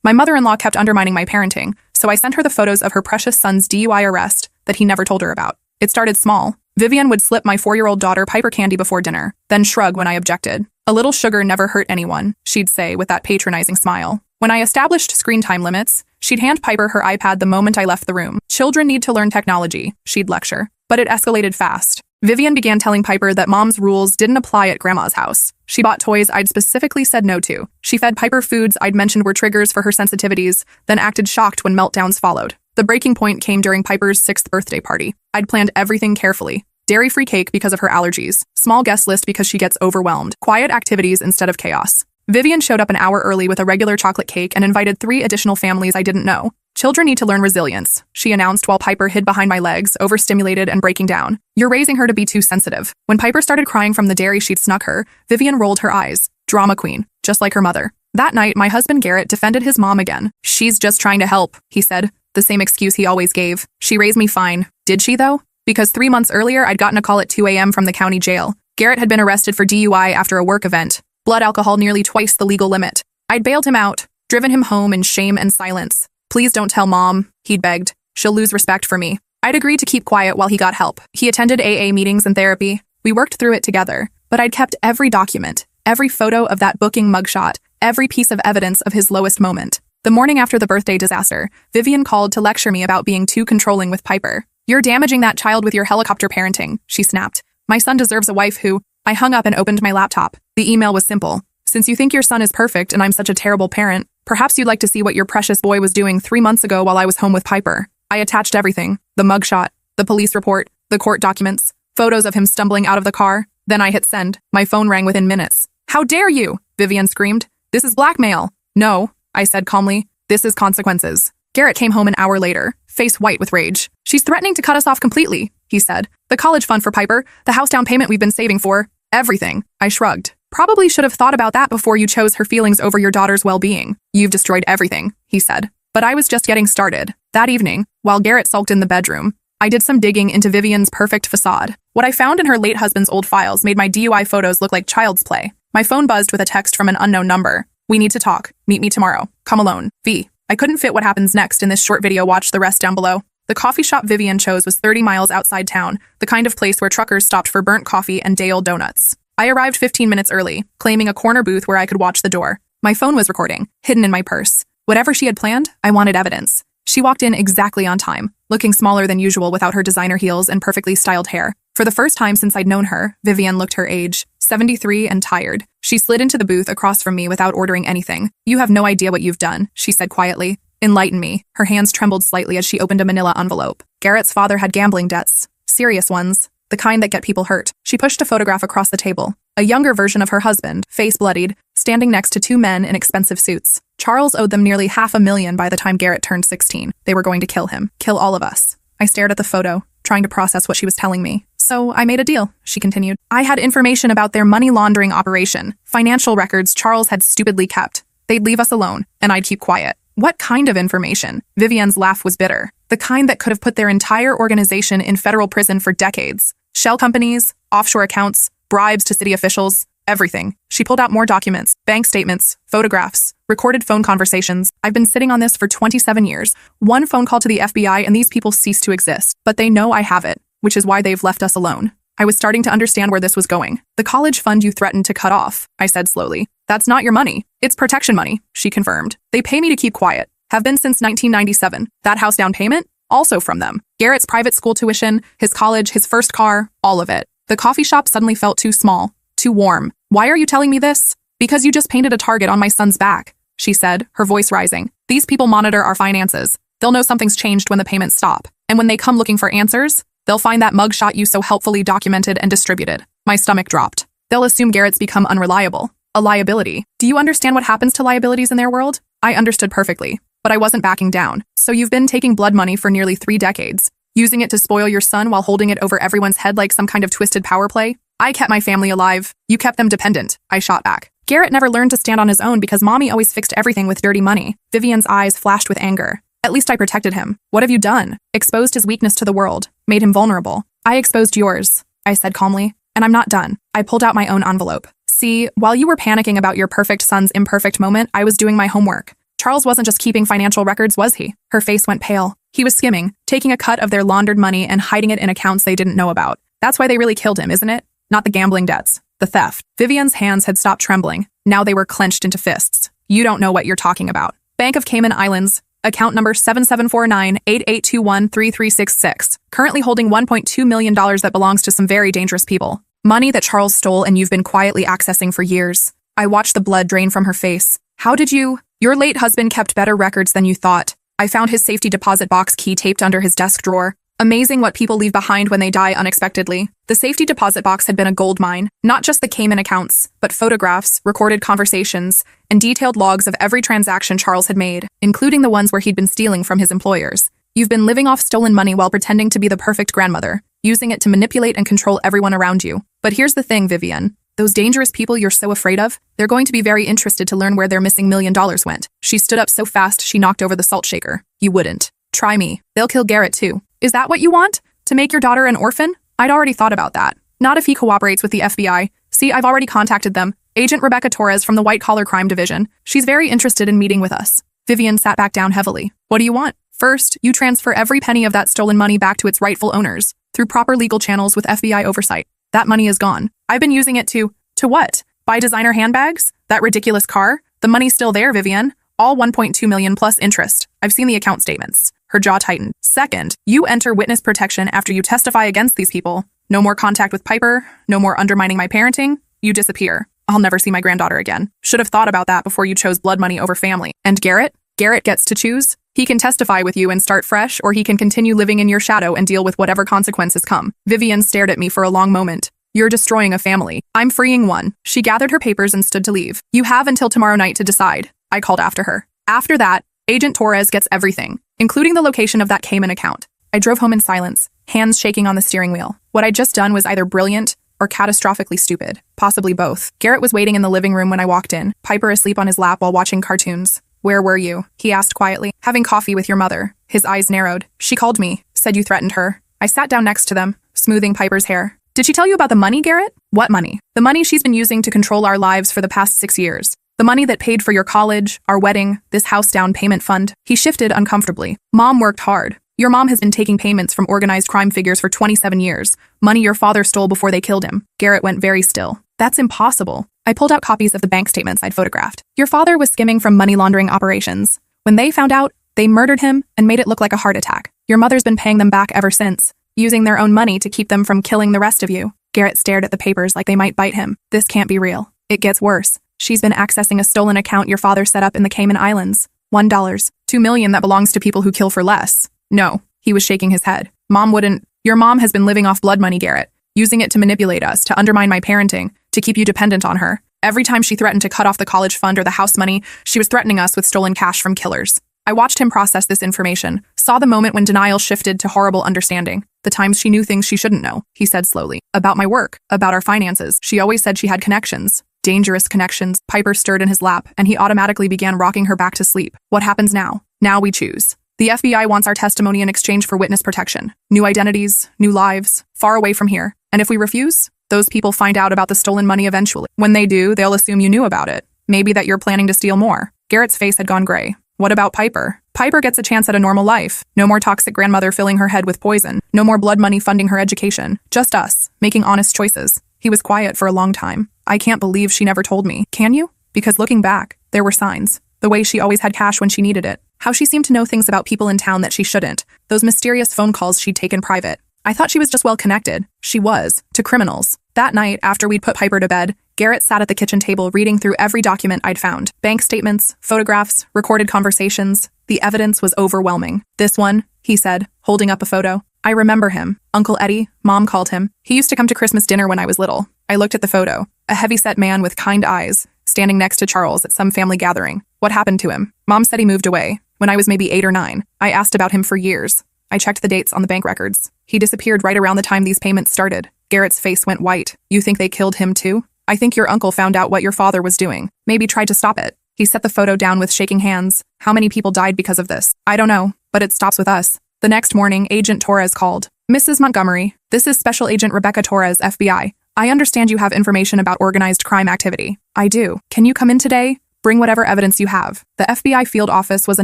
My mother-in-law kept undermining my parenting, so I sent her the photos of her precious son's DUI arrest that he never told her about. It started small. Vivian would slip my 4-year-old daughter Piper candy before dinner, then shrug when I objected. "A little sugar never hurt anyone," she'd say with that patronizing smile. When I established screen time limits, she'd hand Piper her iPad the moment I left the room. "Children need to learn technology," she'd lecture. But it escalated fast. Vivian began telling Piper that Mom's rules didn't apply at Grandma's house. She bought toys I'd specifically said no to. She fed Piper foods I'd mentioned were triggers for her sensitivities, then acted shocked when meltdowns followed. The breaking point came during Piper's 6th birthday party. I'd planned everything carefully. Dairy-free cake because of her allergies. Small guest list because she gets overwhelmed. Quiet activities instead of chaos. Vivian showed up an hour early with a regular chocolate cake and invited 3 additional families I didn't know. "Children need to learn resilience," she announced while Piper hid behind my legs, overstimulated and breaking down. "You're raising her to be too sensitive." When Piper started crying from the dairy she'd snuck her, Vivian rolled her eyes. Drama queen, just like her mother. That night, my husband Garrett defended his mom again. "She's just trying to help," he said, the same excuse he always gave. "She raised me fine." Did she, though? Because 3 months earlier, I'd gotten a call at 2 a.m. from the county jail. Garrett had been arrested for DUI after a work event. Blood alcohol nearly twice the legal limit. I'd bailed him out, driven him home in shame and silence. "Please don't tell Mom," he'd begged. "She'll lose respect for me." I'd agreed to keep quiet while he got help. He attended AA meetings and therapy. We worked through it together, but I'd kept every document, every photo of that booking mugshot, every piece of evidence of his lowest moment. The morning after the birthday disaster, Vivian called to lecture me about being too controlling with Piper. "You're damaging that child with your helicopter parenting," she snapped. "My son deserves a wife who—" I hung up and opened my laptop. The email was simple. "Since you think your son is perfect and I'm such a terrible parent, perhaps you'd like to see what your precious boy was doing 3 months ago while I was home with Piper." I attached everything. The mugshot, the police report, the court documents, photos of him stumbling out of the car. Then I hit send. My phone rang within minutes. "How dare you?" Vivian screamed. "This is blackmail." "No," I said calmly. "This is consequences." Garrett came home an hour later, face white with rage. "She's threatening to cut us off completely," he said. "The college fund for Piper, the house down payment we've been saving for, everything." I shrugged. "Probably should have thought about that before you chose her feelings over your daughter's well-being." "You've destroyed everything," he said. But I was just getting started. That evening, while Garrett sulked in the bedroom, I did some digging into Vivian's perfect facade. What I found in her late husband's old files made my DUI photos look like child's play. My phone buzzed with a text from an unknown number. "We need to talk. Meet me tomorrow. Come alone. V." I couldn't fit what happens next in this short video. Watch the rest down below. The coffee shop Vivian chose was 30 miles outside town, the kind of place where truckers stopped for burnt coffee and day-old donuts. I arrived 15 minutes early, claiming a corner booth where I could watch the door. My phone was recording, hidden in my purse. Whatever she had planned, I wanted evidence. She walked in exactly on time, looking smaller than usual without her designer heels and perfectly styled hair. For the first time since I'd known her, Vivian looked her age, 73 and tired. She slid into the booth across from me without ordering anything. "You have no idea what you've done," she said quietly. "Enlighten me." Her hands trembled slightly as she opened a manila envelope. Garrett's father had gambling debts. Serious ones. The kind that get people hurt. She pushed a photograph across the table. A younger version of her husband, face bloodied, standing next to 2 men in expensive suits. Charles owed them nearly $500,000 by the time Garrett turned 16. They were going to kill him. Kill all of us. I stared at the photo, trying to process what she was telling me. "So I made a deal," she continued. "I had information about their money laundering operation, financial records Charles had stupidly kept. They'd leave us alone, and I'd keep quiet." "What kind of information?" Vivian's laugh was bitter. "The kind that could have put their entire organization in federal prison for decades. Shell companies, offshore accounts, bribes to city officials, everything." She pulled out more documents, bank statements, photographs, recorded phone conversations. "I've been sitting on this for 27 years. One phone call to the FBI and these people cease to exist. But they know I have it, which is why they've left us alone." I was starting to understand where this was going. "The college fund you threatened to cut off," I said slowly. "That's not your money. It's protection money," she confirmed. "They pay me to keep quiet. Have been since 1997. That house down payment? Also from them. Garrett's private school tuition, his college, his first car, all of it." The coffee shop suddenly felt too small, too warm. "Why are you telling me this?" "Because you just painted a target on my son's back," she said, her voice rising. "These people monitor our finances. They'll know something's changed when the payments stop. And when they come looking for answers, they'll find that mugshot you so helpfully documented and distributed." My stomach dropped. "They'll assume Garrett's become unreliable. A liability. Do you understand what happens to liabilities in their world?" I understood perfectly, but I wasn't backing down. "So you've been taking blood money for nearly 3 decades, using it to spoil your son while holding it over everyone's head like some kind of twisted power play? I kept my family alive. You kept them dependent," I shot back. "Garrett never learned to stand on his own because Mommy always fixed everything with dirty money." Vivian's eyes flashed with anger. "At least I protected him. What have you done?" "Exposed his weakness to the world. Made him vulnerable." "I exposed yours," I said calmly. "And I'm not done." I pulled out my own envelope. "See, while you were panicking about your perfect son's imperfect moment, I was doing my homework. Charles wasn't just keeping financial records, was he? Her face went pale. He was skimming, taking a cut of their laundered money and hiding it in accounts they didn't know about. That's why they really killed him, isn't it? Not the gambling debts. The theft. Vivian's hands had stopped trembling. Now they were clenched into fists. You don't know what you're talking about. Bank of Cayman Islands, account number 7749-8821-3366, currently holding $1.2 million that belongs to some very dangerous people. Money that Charles stole and you've been quietly accessing for years. I watched the blood drain from her face. How did you? Your late husband kept better records than you thought. I found his safety deposit box key taped under his desk drawer. Amazing what people leave behind when they die unexpectedly. The safety deposit box had been a gold mine, not just the Cayman accounts, but photographs, recorded conversations, and detailed logs of every transaction Charles had made, including the ones where he'd been stealing from his employers. You've been living off stolen money while pretending to be the perfect grandmother, using it to manipulate and control everyone around you. But here's the thing, Vivian. Those dangerous people you're so afraid of, they're going to be very interested to learn where their missing $1 million went. She stood up so fast she knocked over the salt shaker. You wouldn't. Try me. They'll kill Garrett too. Is that what you want? To make your daughter an orphan? I'd already thought about that. Not if he cooperates with the FBI. See, I've already contacted them. Agent Rebecca Torres from the White Collar Crime Division. She's very interested in meeting with us. Vivian sat back down heavily. What do you want? First, you transfer every penny of that stolen money back to its rightful owners, through proper legal channels with FBI oversight. That money is gone. I've been using it to what? Buy designer handbags? That ridiculous car? The money's still there, Vivian. All $1.2 million plus interest. I've seen the account statements. Her jaw tightened. Second, you enter witness protection after you testify against these people. No more contact with Piper, no more undermining my parenting. You disappear. I'll never see my granddaughter again. Should have thought about that before you chose blood money over family. And Garrett? Garrett gets to choose. He can testify with you and start fresh, or he can continue living in your shadow and deal with whatever consequences come. Vivian stared at me for a long moment. You're destroying a family. I'm freeing one. She gathered her papers and stood to leave. You have until tomorrow night to decide. I called after her. After that, Agent Torres gets everything, including the location of that Cayman account. I drove home in silence, hands shaking on the steering wheel. What I'd just done was either brilliant or catastrophically stupid, possibly both. Garrett was waiting in the living room when I walked in, Piper asleep on his lap while watching cartoons. Where were you? He asked quietly. Having coffee with your mother. His eyes narrowed. She called me, said you threatened her. I sat down next to them, smoothing Piper's hair. Did she tell you about the money, Garrett? What money? The money she's been using to control our lives for the past 6 years. The money that paid for your college, our wedding, this house down payment fund. He shifted uncomfortably. Mom worked hard. Your mom has been taking payments from organized crime figures for 27 years. Money your father stole before they killed him. Garrett went very still. That's impossible. I pulled out copies of the bank statements I'd photographed. Your father was skimming from money laundering operations. When they found out, they murdered him and made it look like a heart attack. Your mother's been paying them back ever since, using their own money to keep them from killing the rest of you. Garrett stared at the papers like they might bite him. This can't be real. It gets worse. She's been accessing a stolen account your father set up in the Cayman Islands. $1, $2 million that belongs to people who kill for less. No, he was shaking his head. Mom wouldn't. Your mom has been living off blood money, Garrett, using it to manipulate us, to undermine my parenting, to keep you dependent on her. Every time she threatened to cut off the college fund or the house money, she was threatening us with stolen cash from killers. I watched him process this information, saw the moment when denial shifted to horrible understanding. The times she knew things she shouldn't know, he said slowly. About my work, about our finances. She always said she had connections. Dangerous connections. Piper stirred in his lap, and he automatically began rocking her back to sleep. What happens now? Now we choose. The FBI wants our testimony in exchange for witness protection. New identities, new lives, far away from here. And if we refuse, those people find out about the stolen money eventually. When they do, they'll assume you knew about it. Maybe that you're planning to steal more. Garrett's face had gone gray. What about Piper? Piper gets a chance at a normal life. No more toxic grandmother filling her head with poison. No more blood money funding her education. Just us, making honest choices. He was quiet for a long time. I can't believe she never told me. Can you? Because looking back, there were signs. The way she always had cash when she needed it. How she seemed to know things about people in town that she shouldn't. Those mysterious phone calls she'd taken private. I thought she was just well connected. She was. To criminals. That night, after we'd put Piper to bed, Garrett sat at the kitchen table reading through every document I'd found. Bank statements, photographs, recorded conversations. The evidence was overwhelming. This one, he said, holding up a photo. I remember him. Uncle Eddie, Mom called him. He used to come to Christmas dinner when I was little. I looked at the photo. A heavy-set man with kind eyes, standing next to Charles at some family gathering. What happened to him? Mom said he moved away. When I was maybe 8 or 9. I asked about him for years. I checked the dates on the bank records. He disappeared right around the time these payments started. Garrett's face went white. You think they killed him too? I think your uncle found out what your father was doing. Maybe tried to stop it. He set the photo down with shaking hands. How many people died because of this? I don't know, but it stops with us. The next morning, Agent Torres called. Mrs. Montgomery, this is Special Agent Rebecca Torres, FBI. I understand you have information about organized crime activity. I do. Can you come in today? Bring whatever evidence you have. The FBI field office was a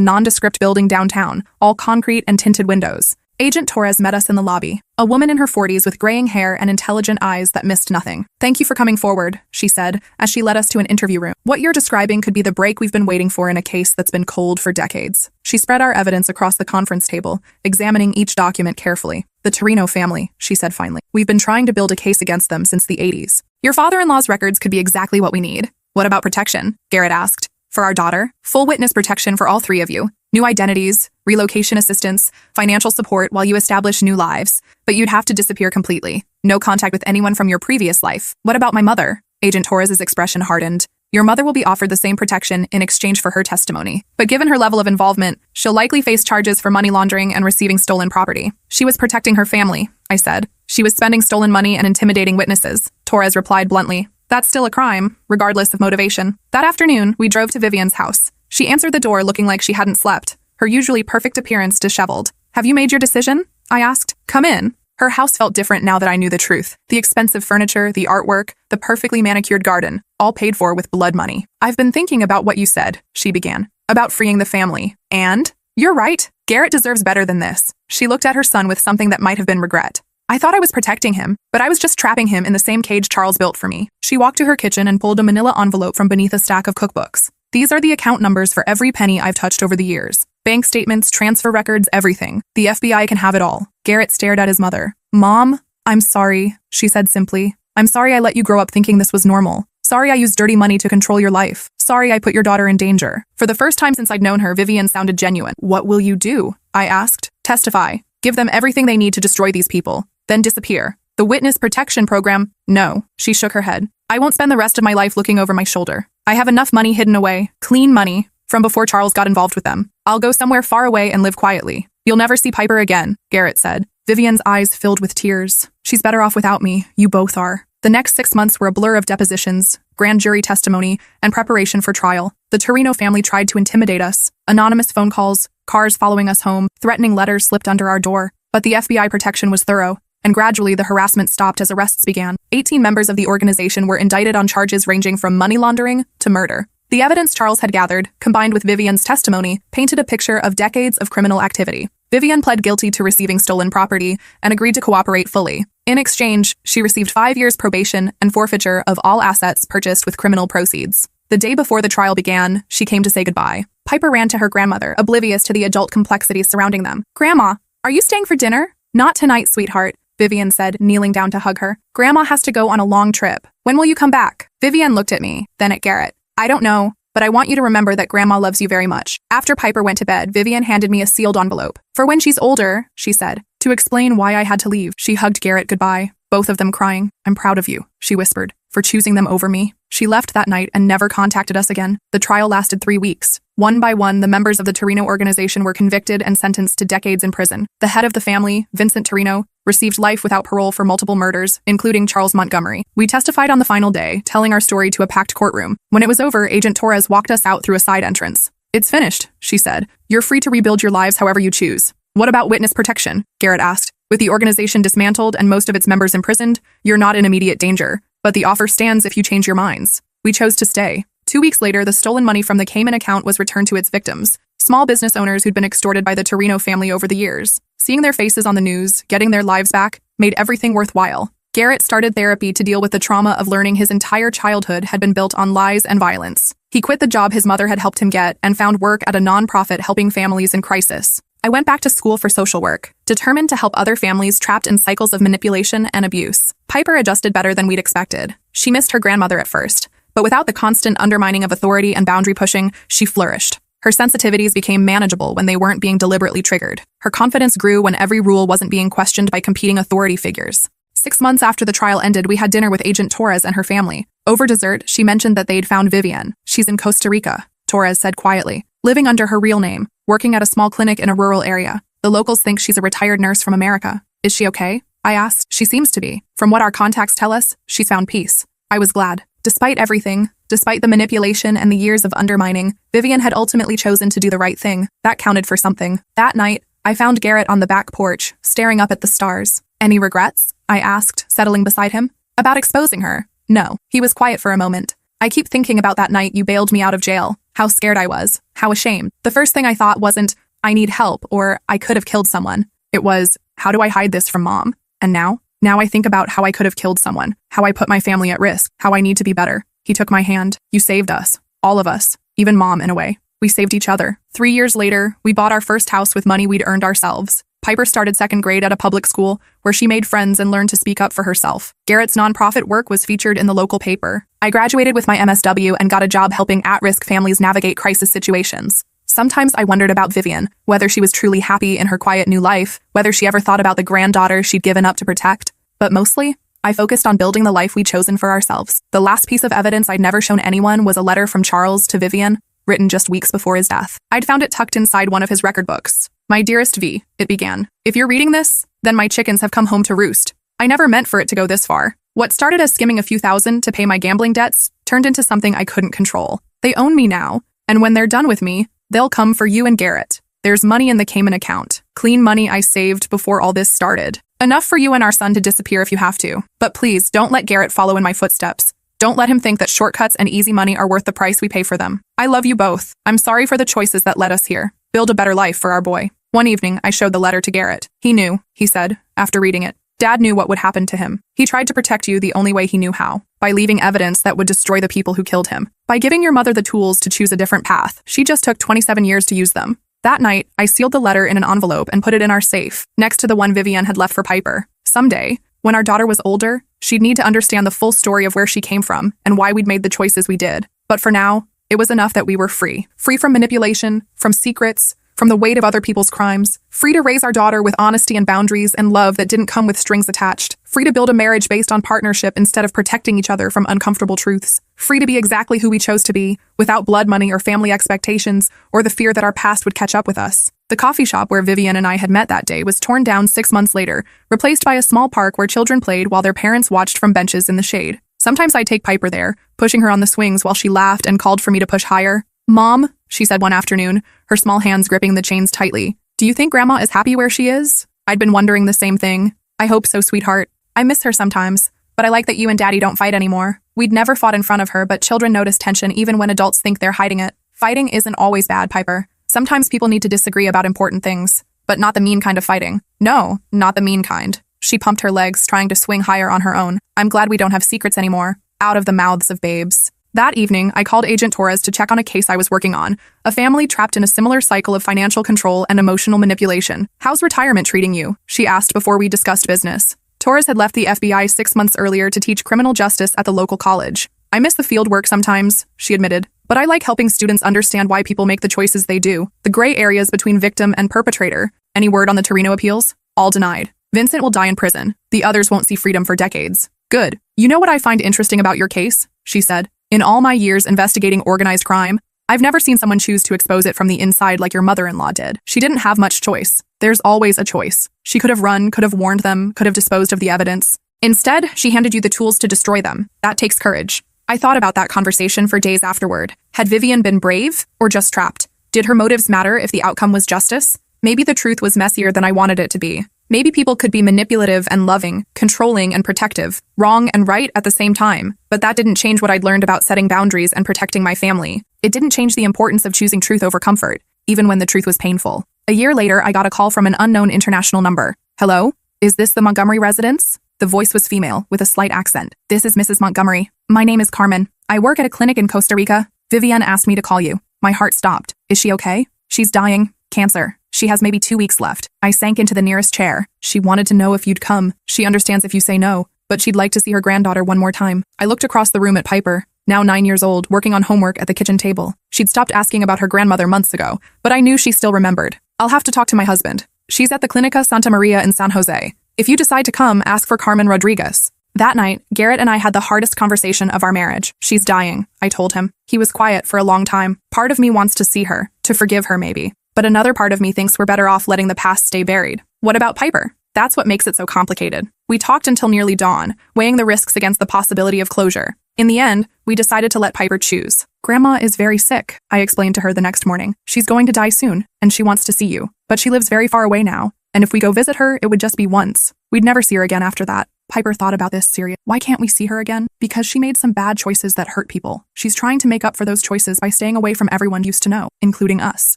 nondescript building downtown, all concrete and tinted windows. Agent Torres met us in the lobby, a woman in her 40s with graying hair and intelligent eyes that missed nothing. "Thank you for coming forward," she said, as she led us to an interview room. "What you're describing could be the break we've been waiting for in a case that's been cold for decades." She spread our evidence across the conference table, examining each document carefully. "The Torino family," she said finally. "We've been trying to build a case against them since the 80s. Your father-in-law's records could be exactly what we need." "What about protection?" Garrett asked. "For our daughter, full witness protection for all three of you. New identities, relocation assistance, financial support while you establish new lives. But you'd have to disappear completely. No contact with anyone from your previous life." "What about my mother?" Agent Torres's expression hardened. "Your mother will be offered the same protection in exchange for her testimony. But given her level of involvement, she'll likely face charges for money laundering and receiving stolen property." "She was protecting her family," I said. "She was spending stolen money and intimidating witnesses," Torres replied bluntly. "That's still a crime, regardless of motivation." That afternoon, we drove to Vivian's house. She answered the door looking like she hadn't slept, her usually perfect appearance disheveled. "Have you made your decision?" I asked. "Come in." Her house felt different now that I knew the truth. The expensive furniture, the artwork, the perfectly manicured garden, all paid for with blood money. "I've been thinking about what you said," she began, "about freeing the family. And? You're right. Garrett deserves better than this." She looked at her son with something that might have been regret. "I thought I was protecting him, but I was just trapping him in the same cage Charles built for me." She walked to her kitchen and pulled a manila envelope from beneath a stack of cookbooks. "These are the account numbers for every penny I've touched over the years. Bank statements, transfer records, everything. The FBI can have it all." Garrett stared at his mother. "Mom, I'm sorry," she said simply. "I'm sorry I let you grow up thinking this was normal. Sorry I used dirty money to control your life. Sorry I put your daughter in danger." For the first time since I'd known her, Vivian sounded genuine. "What will you do?" I asked. "Testify. Give them everything they need to destroy these people. Then disappear. The witness protection program?" "No." She shook her head. "I won't spend the rest of my life looking over my shoulder. I have enough money hidden away, clean money, from before Charles got involved with them. I'll go somewhere far away and live quietly." "You'll never see Piper again," Garrett said. Vivian's eyes filled with tears. "She's better off without me. You both are." The next 6 months were a blur of depositions, grand jury testimony, and preparation for trial. The Torino family tried to intimidate us. Anonymous phone calls, cars following us home, threatening letters slipped under our door. But the FBI protection was thorough, and gradually the harassment stopped as arrests began. 18 members of the organization were indicted on charges ranging from money laundering to murder. The evidence Charles had gathered, combined with Vivian's testimony, painted a picture of decades of criminal activity. Vivian pled guilty to receiving stolen property and agreed to cooperate fully. In exchange, she received 5 years probation and forfeiture of all assets purchased with criminal proceeds. The day before the trial began, she came to say goodbye. Piper ran to her grandmother, oblivious to the adult complexities surrounding them. "Grandma, are you staying for dinner?" "Not tonight, sweetheart," Vivian said, kneeling down to hug her. "Grandma has to go on a long trip. When will you come back?" Vivian looked at me, then at Garrett. "I don't know, but I want you to remember that Grandma loves you very much." After Piper went to bed, Vivian handed me a sealed envelope. "For when she's older," she said, to explain why I had to leave. She hugged Garrett goodbye, both of them crying. "I'm proud of you," she whispered, "for choosing them over me." She left that night and never contacted us again. The trial lasted 3 weeks. One by one, the members of the Torino organization were convicted and sentenced to decades in prison. The head of the family, Vincent Torino, received life without parole for multiple murders, including Charles Montgomery. We testified on the final day, telling our story to a packed courtroom. When it was over, Agent Torres walked us out through a side entrance. "It's finished," she said. "You're free to rebuild your lives however you choose." "What about witness protection?" Garrett asked. "With the organization dismantled and most of its members imprisoned, you're not in immediate danger, but the offer stands if you change your minds." We chose to stay. 2 weeks later, the stolen money from the Cayman account was returned to its victims, small business owners who'd been extorted by the Torino family over the years. Seeing their faces on the news, getting their lives back, made everything worthwhile. Garrett started therapy to deal with the trauma of learning his entire childhood had been built on lies and violence. He quit the job his mother had helped him get and found work at a nonprofit helping families in crisis. I went back to school for social work, determined to help other families trapped in cycles of manipulation and abuse. Piper adjusted better than we'd expected. She missed her grandmother at first, but without the constant undermining of authority and boundary pushing, she flourished. Her sensitivities became manageable when they weren't being deliberately triggered. Her confidence grew when every rule wasn't being questioned by competing authority figures. 6 months after the trial ended, we had dinner with Agent Torres and her family. Over dessert, she mentioned that they'd found Vivian. "She's in Costa Rica," Torres said quietly, "living under her real name, working at a small clinic in a rural area. The locals think she's a retired nurse from America." "Is she okay?" I asked. "She seems to be. From what our contacts tell us, she's found peace." I was glad. Despite everything, despite the manipulation and the years of undermining, Vivian had ultimately chosen to do the right thing. That counted for something. That night, I found Garrett on the back porch, staring up at the stars. "Any regrets?" I asked, settling beside him. "About exposing her?" "No." He was quiet for a moment. I keep thinking about that night you bailed me out of jail, how scared I was, how ashamed. The first thing I thought wasn't, I need help, or I could have killed someone. It was, how do I hide this from Mom? And now I think about how I could have killed someone, how I put my family at risk, how I need to be better. He took my hand. You saved us. All of us. Even Mom, in a way. We saved each other. 3 years later, we bought our first house with money we'd earned ourselves. Piper started second grade at a public school, where she made friends and learned to speak up for herself. Garrett's nonprofit work was featured in the local paper. I graduated with my MSW and got a job helping at-risk families navigate crisis situations. Sometimes I wondered about Vivian, whether she was truly happy in her quiet new life, whether she ever thought about the granddaughter she'd given up to protect. But mostly, I focused on building the life we'd chosen for ourselves. The last piece of evidence I'd never shown anyone was a letter from Charles to Vivian, written just weeks before his death. I'd found it tucked inside one of his record books. My dearest V, it began. If you're reading this, then my chickens have come home to roost. I never meant for it to go this far. What started as skimming a few thousand to pay my gambling debts turned into something I couldn't control. They own me now, and when they're done with me, they'll come for you and Garrett. There's money in the Cayman account. Clean money I saved before all this started. Enough for you and our son to disappear if you have to. But please, don't let Garrett follow in my footsteps. Don't let him think that shortcuts and easy money are worth the price we pay for them. I love you both. I'm sorry for the choices that led us here. Build a better life for our boy. One evening, I showed the letter to Garrett. He knew, he said, after reading it. Dad knew what would happen to him. He tried to protect you the only way he knew how, by leaving evidence that would destroy the people who killed him. By giving your mother the tools to choose a different path, she just took 27 years to use them. That night, I sealed the letter in an envelope and put it in our safe, next to the one Vivian had left for Piper. Someday, when our daughter was older, she'd need to understand the full story of where she came from and why we'd made the choices we did. But for now, it was enough that we were free. Free from manipulation, from secrets, from the weight of other people's crimes. Free to raise our daughter with honesty and boundaries and love that didn't come with strings attached. Free to build a marriage based on partnership instead of protecting each other from uncomfortable truths. Free to be exactly who we chose to be, without blood money or family expectations, or the fear that our past would catch up with us. The coffee shop where Vivian and I had met that day was torn down 6 months later, replaced by a small park where children played while their parents watched from benches in the shade. Sometimes I'd take Piper there, pushing her on the swings while she laughed and called for me to push higher. Mom, she said one afternoon, her small hands gripping the chains tightly. Do you think Grandma is happy where she is? I'd been wondering the same thing. I hope so, sweetheart. I miss her sometimes, but I like that you and Daddy don't fight anymore. We'd never fought in front of her, but children notice tension even when adults think they're hiding it. Fighting isn't always bad, Piper. Sometimes people need to disagree about important things, but not the mean kind of fighting. No, not the mean kind. She pumped her legs, trying to swing higher on her own. I'm glad we don't have secrets anymore. Out of the mouths of babes. That evening, I called Agent Torres to check on a case I was working on, a family trapped in a similar cycle of financial control and emotional manipulation. How's retirement treating you? She asked before we discussed business. Torres had left the FBI 6 months earlier to teach criminal justice at the local college. I miss the field work sometimes, she admitted, but I like helping students understand why people make the choices they do. The gray areas between victim and perpetrator. Any word on the Torino appeals? All denied. Vincent will die in prison. The others won't see freedom for decades. Good. You know what I find interesting about your case? She said. In all my years investigating organized crime, I've never seen someone choose to expose it from the inside like your mother-in-law did. She didn't have much choice. There's always a choice. She could have run, could have warned them, could have disposed of the evidence. Instead, she handed you the tools to destroy them. That takes courage. I thought about that conversation for days afterward. Had Vivian been brave or just trapped? Did her motives matter if the outcome was justice? Maybe the truth was messier than I wanted it to be. Maybe people could be manipulative and loving, controlling and protective, wrong and right at the same time. But that didn't change what I'd learned about setting boundaries and protecting my family. It didn't change the importance of choosing truth over comfort, even when the truth was painful. A year later, I got a call from an unknown international number. Hello? Is this the Montgomery residence? The voice was female, with a slight accent. This is Mrs. Montgomery. My name is Carmen. I work at a clinic in Costa Rica. Vivian asked me to call you. My heart stopped. Is she okay? She's dying. Cancer. She has maybe 2 weeks left. I sank into the nearest chair. She wanted to know if you'd come. She understands if you say no, but she'd like to see her granddaughter one more time. I looked across the room at Piper, now 9 years old, working on homework at the kitchen table. She'd stopped asking about her grandmother months ago, but I knew she still remembered. I'll have to talk to my husband. She's at the Clinica Santa Maria in San Jose. If you decide to come, ask for Carmen Rodriguez. That night, Garrett and I had the hardest conversation of our marriage. She's dying, I told him. He was quiet for a long time. Part of me wants to see her, to forgive her maybe. But another part of me thinks we're better off letting the past stay buried. What about Piper? That's what makes it so complicated. We talked until nearly dawn, weighing the risks against the possibility of closure. In the end, we decided to let Piper choose. Grandma is very sick, I explained to her the next morning. She's going to die soon, and she wants to see you. But she lives very far away now, and if we go visit her, it would just be once. We'd never see her again after that. Piper thought about this seriously. Why can't we see her again? Because she made some bad choices that hurt people. She's trying to make up for those choices by staying away from everyone used to know, including us.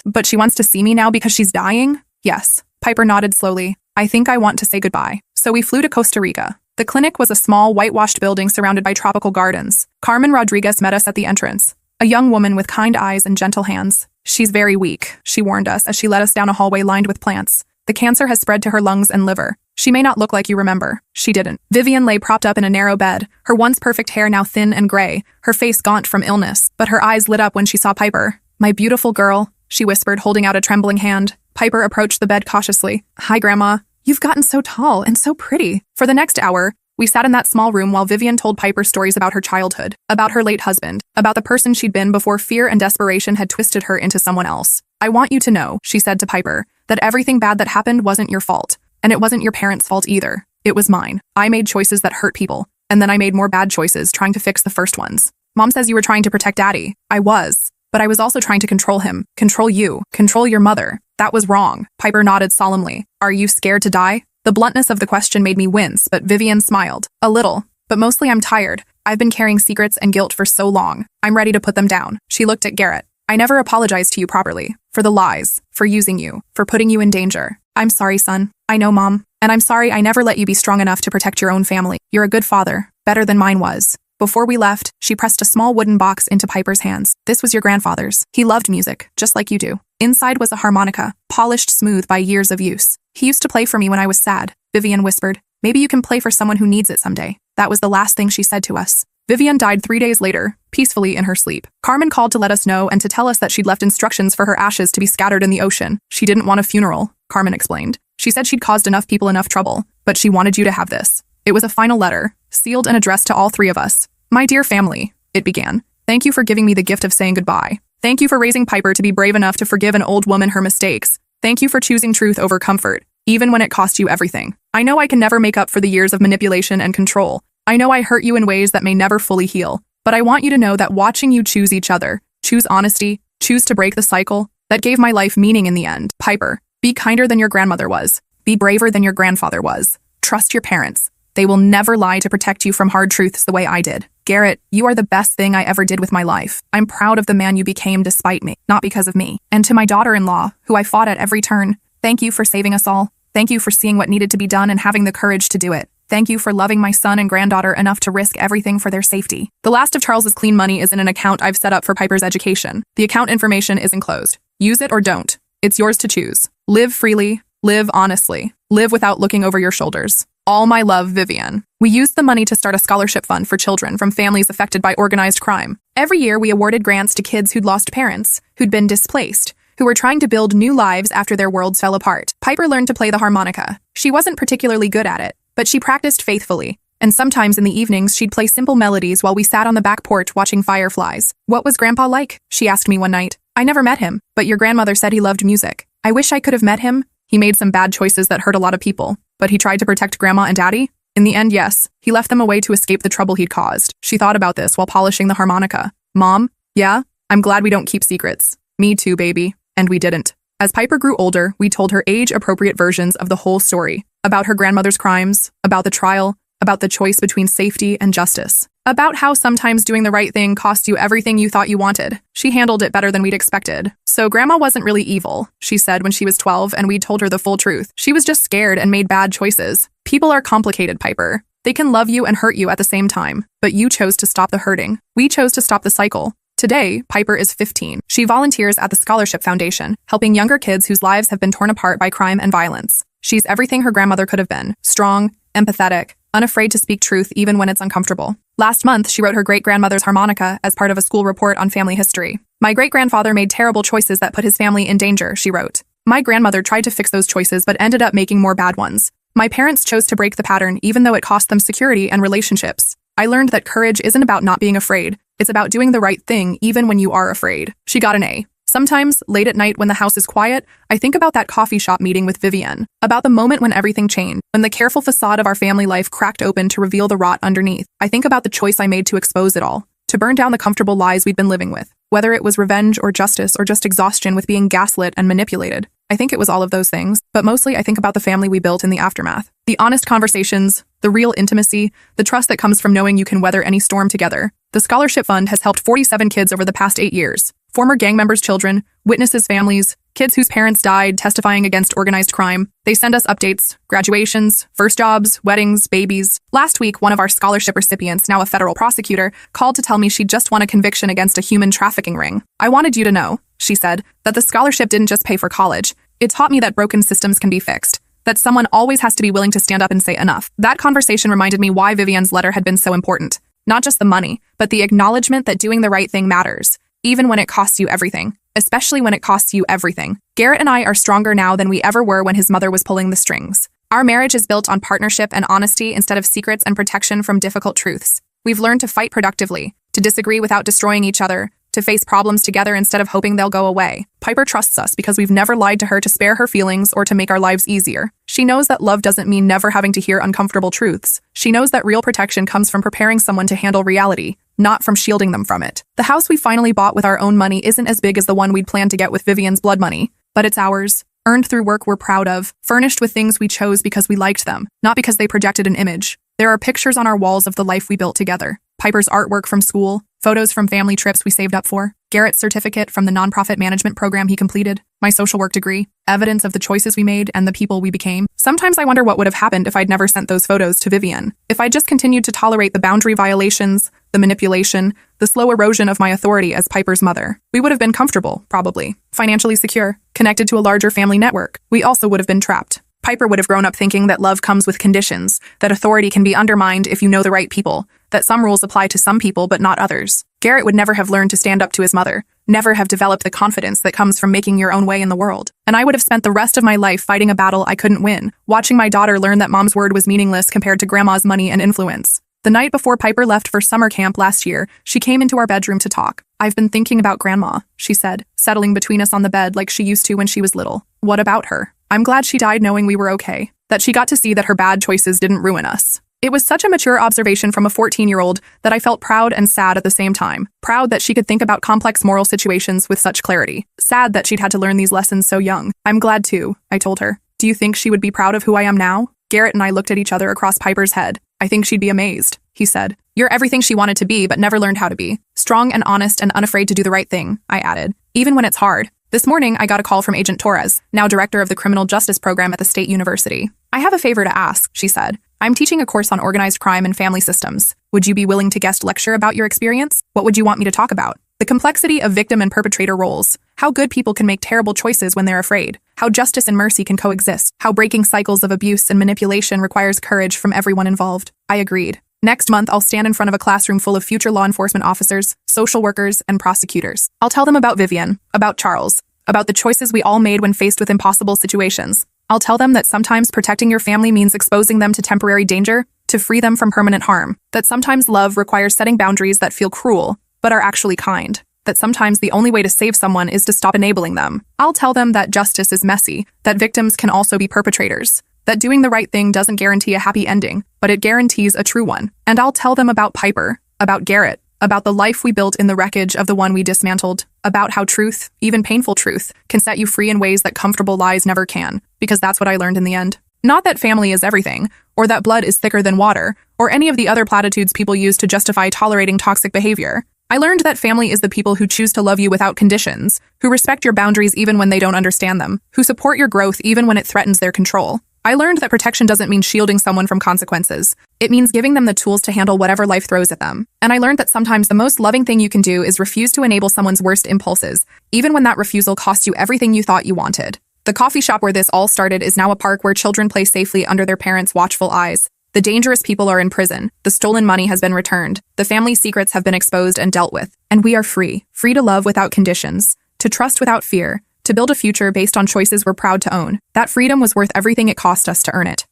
But she wants to see me now because she's dying? Yes. Piper nodded slowly. I think I want to say goodbye. So we flew to Costa Rica. The clinic was a small, whitewashed building surrounded by tropical gardens. Carmen Rodriguez met us at the entrance, a young woman with kind eyes and gentle hands. She's very weak, she warned us as she led us down a hallway lined with plants. The cancer has spread to her lungs and liver. She may not look like you remember. She didn't. Vivian lay propped up in a narrow bed, her once perfect hair now thin and gray, her face gaunt from illness, but her eyes lit up when she saw Piper. My beautiful girl, she whispered, holding out a trembling hand. Piper approached the bed cautiously. Hi, Grandma. You've gotten so tall and so pretty. For the next hour, we sat in that small room while Vivian told Piper stories about her childhood, about her late husband, about the person she'd been before fear and desperation had twisted her into someone else. I want you to know, she said to Piper, that everything bad that happened wasn't your fault, and it wasn't your parents' fault either. It was mine. I made choices that hurt people, and then I made more bad choices trying to fix the first ones. Mom says you were trying to protect Daddy. I was, but I was also trying to control him, control you, control your mother. That was wrong. Piper nodded solemnly. Are you scared to die? The bluntness of the question made me wince, but Vivian smiled. A little, but mostly I'm tired. I've been carrying secrets and guilt for so long. I'm ready to put them down. She looked at Garrett. I never apologized to you properly. For the lies, for using you, for putting you in danger. I'm sorry, son. I know, Mom. And I'm sorry I never let you be strong enough to protect your own family. You're a good father, better than mine was. Before we left, she pressed a small wooden box into Piper's hands. This was your grandfather's. He loved music, just like you do. Inside was a harmonica, polished smooth by years of use. He used to play for me when I was sad, Vivian whispered. Maybe you can play for someone who needs it someday. That was the last thing she said to us. Vivian died 3 days later, peacefully in her sleep. Carmen called to let us know and to tell us that she'd left instructions for her ashes to be scattered in the ocean. She didn't want a funeral, Carmen explained. She said she'd caused enough people enough trouble, but she wanted you to have this. It was a final letter, sealed and addressed to all three of us. My dear family, it began. Thank you for giving me the gift of saying goodbye. Thank you for raising Piper to be brave enough to forgive an old woman her mistakes. Thank you for choosing truth over comfort, even when it cost you everything. I know I can never make up for the years of manipulation and control. I know I hurt you in ways that may never fully heal, but I want you to know that watching you choose each other, choose honesty, choose to break the cycle, that gave my life meaning in the end. Piper, be kinder than your grandmother was. Be braver than your grandfather was. Trust your parents. They will never lie to protect you from hard truths the way I did. Garrett, you are the best thing I ever did with my life. I'm proud of the man you became despite me, not because of me. And to my daughter-in-law, who I fought at every turn, thank you for saving us all. Thank you for seeing what needed to be done and having the courage to do it. Thank you for loving my son and granddaughter enough to risk everything for their safety. The last of Charles's clean money is in an account I've set up for Piper's education. The account information is enclosed. Use it or don't. It's yours to choose. Live freely, live honestly, live without looking over your shoulders. All my love, Vivian. We used the money to start a scholarship fund for children from families affected by organized crime. Every year, we awarded grants to kids who'd lost parents, who'd been displaced, who were trying to build new lives after their worlds fell apart. Piper learned to play the harmonica. She wasn't particularly good at it, but she practiced faithfully. And sometimes in the evenings, she'd play simple melodies while we sat on the back porch watching fireflies. What was Grandpa like? She asked me one night. I never met him, but your grandmother said he loved music. I wish I could have met him. He made some bad choices that hurt a lot of people, but he tried to protect Grandma and Daddy. In the end, yes, he left them away to escape the trouble he'd caused. She thought about this while polishing the harmonica. Mom, yeah, I'm glad we don't keep secrets. Me too, baby. And we didn't. As Piper grew older, we told her age-appropriate versions of the whole story. About her grandmother's crimes, about the trial, about the choice between safety and justice. About how sometimes doing the right thing cost you everything you thought you wanted. She handled it better than we'd expected. So Grandma wasn't really evil, she said when she was 12 and we told her the full truth. She was just scared and made bad choices. People are complicated, Piper. They can love you and hurt you at the same time. But you chose to stop the hurting. We chose to stop the cycle. Today, Piper is 15. She volunteers at the Scholarship Foundation, helping younger kids whose lives have been torn apart by crime and violence. She's everything her grandmother could have been. Strong, empathetic, unafraid to speak truth even when it's uncomfortable. Last month, she wrote her great-grandmother's harmonica as part of a school report on family history. My great-grandfather made terrible choices that put his family in danger, she wrote. My grandmother tried to fix those choices but ended up making more bad ones. My parents chose to break the pattern even though it cost them security and relationships. I learned that courage isn't about not being afraid. It's about doing the right thing even when you are afraid. She got an A. Sometimes, late at night when the house is quiet, I think about that coffee shop meeting with Vivian, about the moment when everything changed, when the careful facade of our family life cracked open to reveal the rot underneath. I think about the choice I made to expose it all, to burn down the comfortable lies we'd been living with, whether it was revenge or justice or just exhaustion with being gaslit and manipulated. I think it was all of those things, but mostly I think about the family we built in the aftermath. The honest conversations, the real intimacy, the trust that comes from knowing you can weather any storm together. The scholarship fund has helped 47 kids over the past 8 years. Former gang members' children, witnesses' families, kids whose parents died testifying against organized crime. They send us updates, graduations, first jobs, weddings, babies. Last week, one of our scholarship recipients, now a federal prosecutor, called to tell me she just won a conviction against a human trafficking ring. I wanted you to know, she said, that the scholarship didn't just pay for college. It taught me that broken systems can be fixed, that someone always has to be willing to stand up and say enough. That conversation reminded me why Vivian's letter had been so important. Not just the money, but the acknowledgement that doing the right thing matters, even when it costs you everything. Especially when it costs you everything. Garrett and I are stronger now than we ever were when his mother was pulling the strings. Our marriage is built on partnership and honesty instead of secrets and protection from difficult truths. We've learned to fight productively, to disagree without destroying each other, to face problems together instead of hoping they'll go away. Piper trusts us because we've never lied to her to spare her feelings or to make our lives easier. She knows that love doesn't mean never having to hear uncomfortable truths. She knows that real protection comes from preparing someone to handle reality, not from shielding them from it. The house we finally bought with our own money isn't as big as the one we'd planned to get with Vivian's blood money, but it's ours, earned through work we're proud of, furnished with things we chose because we liked them, not because they projected an image. There are pictures on our walls of the life we built together. Piper's artwork from school, photos from family trips we saved up for, Garrett's certificate from the nonprofit management program he completed, my social work degree, evidence of the choices we made and the people we became. Sometimes I wonder what would have happened if I'd never sent those photos to Vivian. If I just continued to tolerate the boundary violations, the manipulation, the slow erosion of my authority as Piper's mother. We would have been comfortable, probably, financially secure, connected to a larger family network. We also would have been trapped. Piper would have grown up thinking that love comes with conditions, that authority can be undermined if you know the right people, that some rules apply to some people but not others. Garrett would never have learned to stand up to his mother, never have developed the confidence that comes from making your own way in the world. And I would have spent the rest of my life fighting a battle I couldn't win, watching my daughter learn that mom's word was meaningless compared to grandma's money and influence. The night before Piper left for summer camp last year, she came into our bedroom to talk. "I've been thinking about Grandma," she said, settling between us on the bed like she used to when she was little. "What about her? I'm glad she died knowing we were okay, that she got to see that her bad choices didn't ruin us." It was such a mature observation from a 14-year-old that I felt proud and sad at the same time. Proud that she could think about complex moral situations with such clarity. Sad that she'd had to learn these lessons so young. "I'm glad too," I told her. "Do you think she would be proud of who I am now?" Garrett and I looked at each other across Piper's head. "I think she'd be amazed," he said. "You're everything she wanted to be but never learned how to be. Strong and honest and unafraid to do the right thing," I added. "Even when it's hard." This morning, I got a call from Agent Torres, now director of the Criminal Justice Program at the State University. "I have a favor to ask," she said. "I'm teaching a course on organized crime and family systems. Would you be willing to guest lecture about your experience? What would you want me to talk about?" "The complexity of victim and perpetrator roles. How good people can make terrible choices when they're afraid. How justice and mercy can coexist. How breaking cycles of abuse and manipulation requires courage from everyone involved." I agreed. Next month, I'll stand in front of a classroom full of future law enforcement officers, social workers, and prosecutors. I'll tell them about Vivian, about Charles, about the choices we all made when faced with impossible situations. I'll tell them that sometimes protecting your family means exposing them to temporary danger, to free them from permanent harm. That sometimes love requires setting boundaries that feel cruel, but are actually kind. That sometimes the only way to save someone is to stop enabling them. I'll tell them that justice is messy, that victims can also be perpetrators, that doing the right thing doesn't guarantee a happy ending, but it guarantees a true one. And I'll tell them about Piper, about Garrett, about the life we built in the wreckage of the one we dismantled, about how truth, even painful truth, can set you free in ways that comfortable lies never can, because that's what I learned in the end. Not that family is everything, or that blood is thicker than water, or any of the other platitudes people use to justify tolerating toxic behavior. I learned that family is the people who choose to love you without conditions, who respect your boundaries even when they don't understand them, who support your growth even when it threatens their control. I learned that protection doesn't mean shielding someone from consequences. It means giving them the tools to handle whatever life throws at them. And I learned that sometimes the most loving thing you can do is refuse to enable someone's worst impulses, even when that refusal costs you everything you thought you wanted. The coffee shop where this all started is now a park where children play safely under their parents' watchful eyes. The dangerous people are in prison. The stolen money has been returned. The family secrets have been exposed and dealt with. And we are free. Free to love without conditions. To trust without fear. To build a future based on choices we're proud to own. That freedom was worth everything it cost us to earn it.